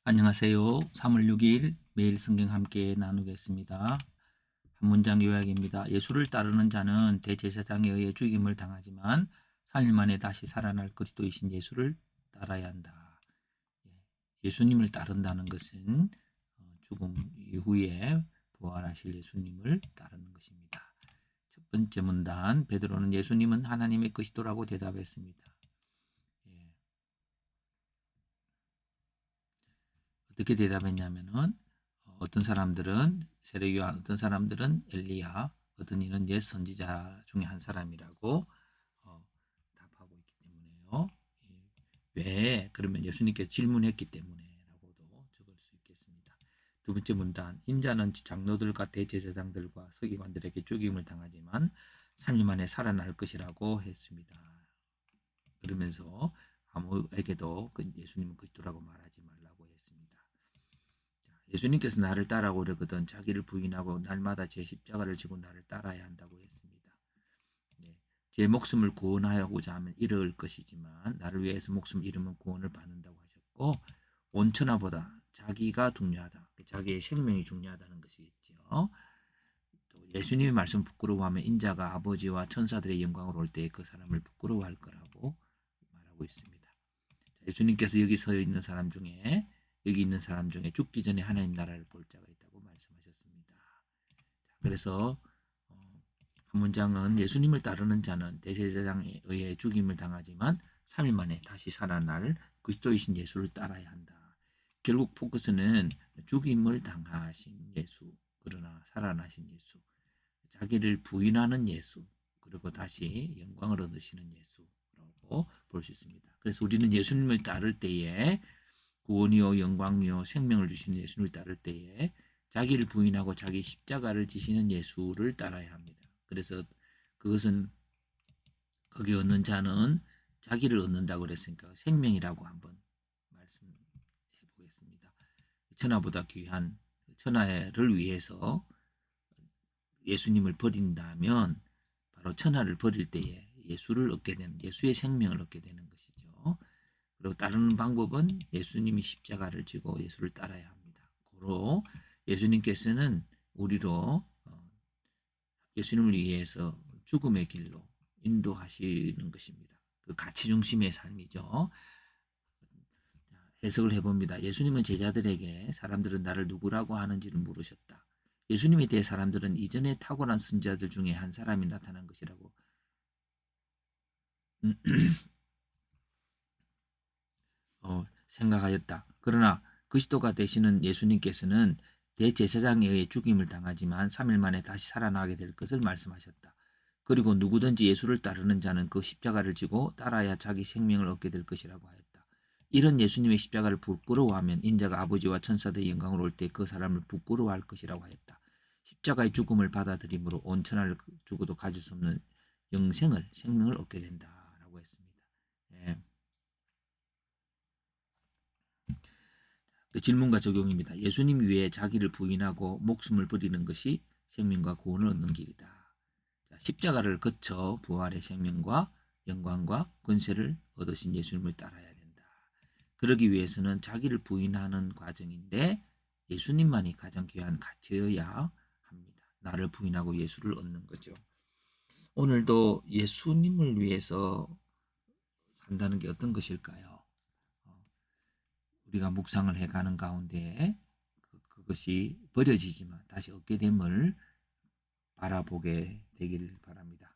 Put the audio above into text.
안녕하세요. 3월 6일 매일 성경 함께 나누겠습니다. 한 문장 요약입니다. 예수를 따르는 자는 대제사장에 의해 죽임을 당하지만 3일 만에 다시 살아날 그리스도이신 예수를 따라야 한다. 예수님을 따른다는 것은 죽음 이후에 부활하실 예수님을 따르는 것입니다. 첫 번째 문단, 베드로는 예수님은 하나님의 그리스도라고 대답했습니다. 어떻게 대답했냐면은 어떤 사람들은 세례요한, 어떤 사람들은 엘리야, 어떤 이는 옛 선지자 중에 한 사람이라고 답하고 있기 때문에요. 왜? 그러면 예수님께서 질문했기 때문에라고도 적을 수 있겠습니다. 두 번째 문단, 인자는 장로들과 대제사장들과 서기관들에게 죽임을 당하지만 3일 만에 살아날 것이라고 했습니다. 그러면서 아무에게도 예수님은 그리스도라고 말하지 말라고 했습니다. 예수님께서 나를 따라오고 그러거든 자기를 부인하고 날마다 제 십자가를 지고 나를 따라야 한다고 했습니다. 네. 제 목숨을 구원하고자 하면 잃을 것이지만 나를 위해서 목숨을 잃으면 구원을 받는다고 하셨고 온 천하보다 자기가 중요하다. 자기의 생명이 중요하다는 것이겠죠. 또 예수님의 말씀 부끄러워하면 인자가 아버지와 천사들의 영광으로 올 때 그 사람을 부끄러워할 거라고 말하고 있습니다. 예수님께서 여기 서 있는 사람 중에 죽기 전에 하나님 나라를 볼 자가 있다고 말씀하셨습니다. 그래서 한 문장은 예수님을 따르는 자는 대제사장에 의해 죽임을 당하지만 3일 만에 다시 살아날 그리스도이신 예수를 따라야 한다. 결국 포커스는 죽임을 당하신 예수, 그러나 살아나신 예수, 자기를 부인하는 예수, 그리고 다시 영광을 얻으시는 예수라고 볼 수 있습니다. 그래서 우리는 예수님을 따를 때에 구원이요 영광이요 생명을 주시는 예수를 따를 때에 자기를 부인하고 자기 십자가를 지시는 예수를 따라야 합니다. 그래서 그것은 거기 얻는 자는 자기를 얻는다고 그랬으니까 생명이라고 한번 말씀해 보겠습니다. 천하보다 귀한 천하를 위해서 예수님을 버린다면 바로 천하를 버릴 때에 예수를 얻게 되는 예수의 생명을 얻게 되는 것이죠. 그리고 따르는 방법은 예수님이 십자가를 지고 예수를 따라야 합니다. 고로 예수님께서는 우리로 예수님을 위해서 죽음의 길로 인도하시는 것입니다. 그 가치 중심의 삶이죠. 해석을 해봅니다. 예수님은 제자들에게 사람들은 나를 누구라고 하는지를 물으셨다. 예수님에 대해 사람들은 이전에 탁월한 선지자들 중에 한 사람이 나타난 것이라고 생각하였다. 그러나 그리스도가 되시는 예수님께서는 대제사장에 의해 죽임을 당하지만 3일 만에 다시 살아나게 될 것을 말씀하셨다. 그리고 누구든지 예수를 따르는 자는 그 십자가를 지고 따라야 자기 생명을 얻게 될 것이라고 하였다. 이런 예수님의 십자가를 부끄러워하면 인자가 아버지와 천사들의 영광으로 올 때 그 사람을 부끄러워할 것이라고 하였다. 십자가의 죽음을 받아들임으로 온 천하를 죽어도 가질 수 없는 생명을 얻게 된다라고 했습니다. 예. 그 질문과 적용입니다. 예수님 위에 자기를 부인하고 목숨을 버리는 것이 생명과 구원을 얻는 길이다. 십자가를 거쳐 부활의 생명과 영광과 권세를 얻으신 예수님을 따라야 된다. 그러기 위해서는 자기를 부인하는 과정인데 예수님만이 가장 귀한 가치여야 합니다. 나를 부인하고 예수를 얻는 거죠. 오늘도 예수님을 위해서 산다는 게 어떤 것일까요? 우리가 묵상을 해가는 가운데 그것이 버려지지만 다시 얻게 됨을 바라보게 되길 바랍니다.